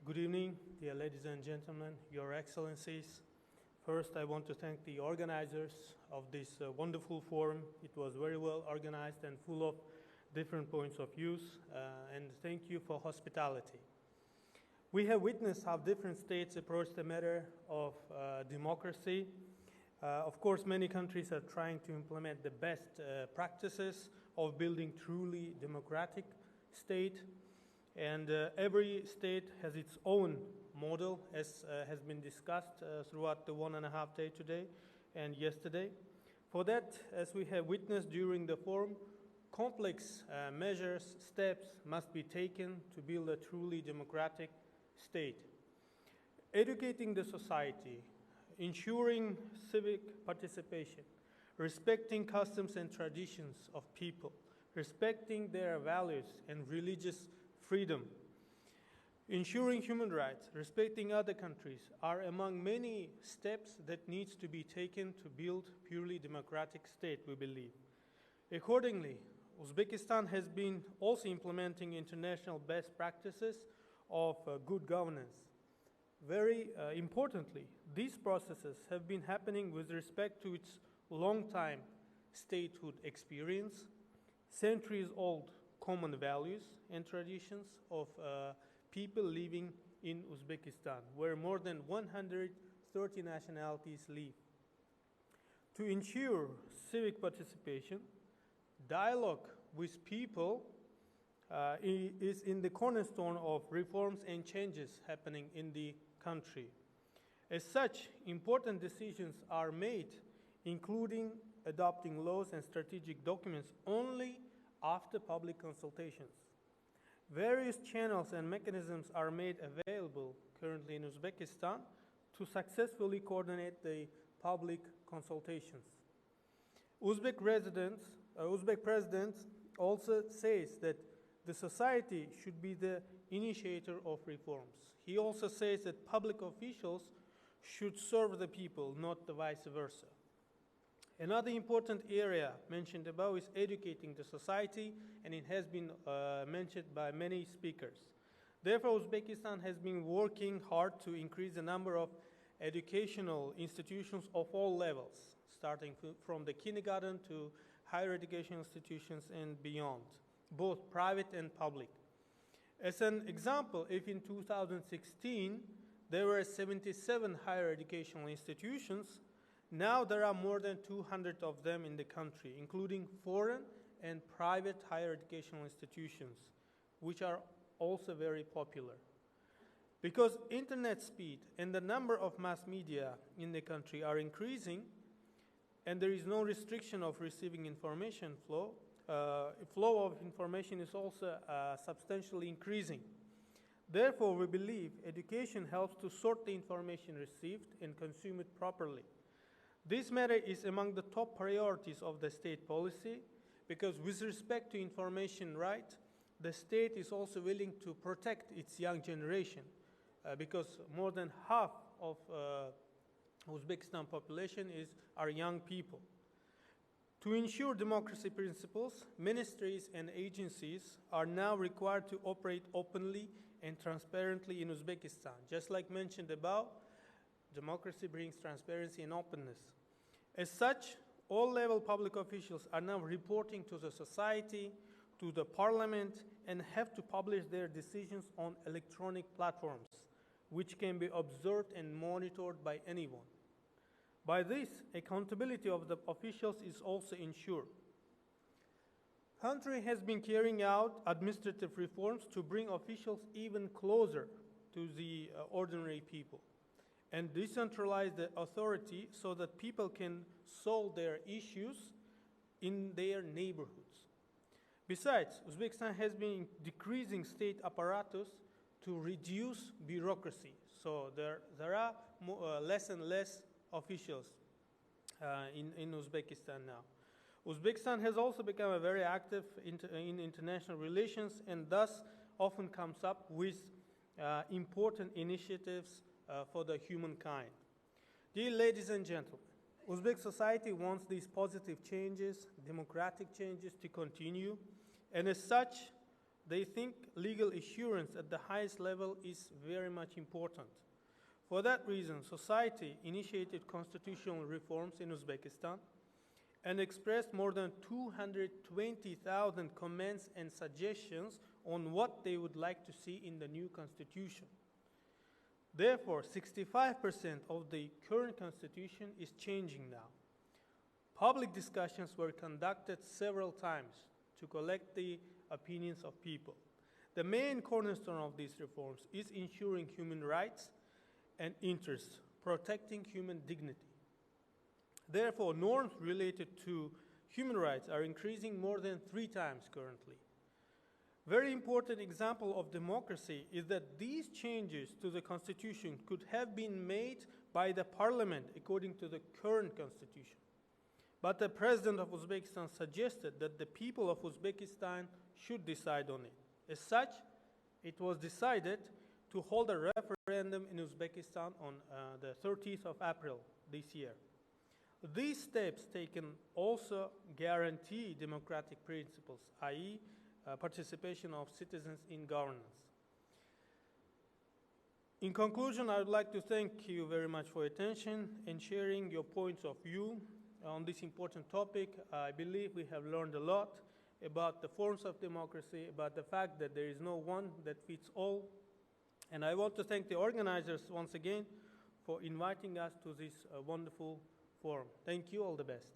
Good evening, dear ladies and gentlemen, Your Excellencies. First, I want to thank the organizers of this wonderful forum. It was very well organized and full of different points of view, and thank you for hospitality. We have witnessed how different states approach the matter of democracy. Of course, many countries are trying to implement the best practices of building truly democratic state. And every state has its own model, as has been discussed throughout the 1.5 days today and yesterday. For that, as we have witnessed during the forum, complex measures, steps must be taken to build a truly democratic state. Educating the society, ensuring civic participation, respecting customs and traditions of people, respecting their values and religious freedom, ensuring human rights, respecting other countries are among many steps that needs to be taken to build purely democratic state, we believe. Accordingly, Uzbekistan has been also implementing international best practices of good governance. Very importantly, these processes have been happening with respect to its long-time statehood experience, centuries-old common values and traditions of people living in Uzbekistan, where more than 130 nationalities live. To ensure civic participation, dialogue with people is in the cornerstone of reforms and changes happening in the country. As such, important decisions are made, including adopting laws and strategic documents only after public consultations. Various channels and mechanisms are made available currently in Uzbekistan to successfully coordinate the public consultations. Uzbek president also says that the society should be the initiator of reforms. He also says that public officials should serve the people, not the vice versa. Another important area mentioned above is educating the society, and it has been mentioned by many speakers. Therefore, Uzbekistan has been working hard to increase the number of educational institutions of all levels, starting from the kindergarten to higher education institutions and beyond, both private and public. As an example, if in 2016 there were 77 higher educational institutions, now there are more than 200 of them in the country, including foreign and private higher educational institutions, which are also very popular. Because internet speed and the number of mass media in the country are increasing, and there is no restriction of receiving information flow, flow of information is also substantially increasing. Therefore, we believe education helps to sort the information received and consume it properly. This matter is among the top priorities of the state policy because with respect to information right, the state is also willing to protect its young generation because more than half of Uzbekistan population are young people. To ensure democracy principles, ministries and agencies are now required to operate openly and transparently in Uzbekistan. Just like mentioned above, democracy brings transparency and openness. As such, all level public officials are now reporting to the society, to the parliament, and have to publish their decisions on electronic platforms, which can be observed and monitored by anyone. By this, accountability of the officials is also ensured. Country has been carrying out administrative reforms to bring officials even closer to the ordinary people and decentralize the authority so that people can solve their issues in their neighborhoods. Besides, Uzbekistan has been decreasing state apparatus to reduce bureaucracy. So there are less and less officials in Uzbekistan now. Uzbekistan has also become a very active in international relations and thus often comes up with important initiatives for the humankind. Dear ladies and gentlemen, Uzbek society wants these positive changes, democratic changes to continue, and as such, they think legal assurance at the highest level is very much important. For that reason, society initiated constitutional reforms in Uzbekistan and expressed more than 220,000 comments and suggestions on what they would like to see in the new constitution. Therefore, 65% of the current constitution is changing now. Public discussions were conducted several times to collect the opinions of people. The main cornerstone of these reforms is ensuring human rights and interests, protecting human dignity. Therefore, norms related to human rights are increasing more than 3 times currently. Very important example of democracy is that these changes to the constitution could have been made by the parliament according to the current constitution. But the president of Uzbekistan suggested that the people of Uzbekistan should decide on it. As such, it was decided to hold a referendum in Uzbekistan on the 30th of April this year. These steps taken also guarantee democratic principles, i.e., participation of citizens in governance. In conclusion, I would like to thank you very much for your attention and sharing your points of view on this important topic. I believe we have learned a lot about the forms of democracy, about the fact that there is no one that fits all. And I want to thank the organizers once again for inviting us to this wonderful forum. Thank you, all the best.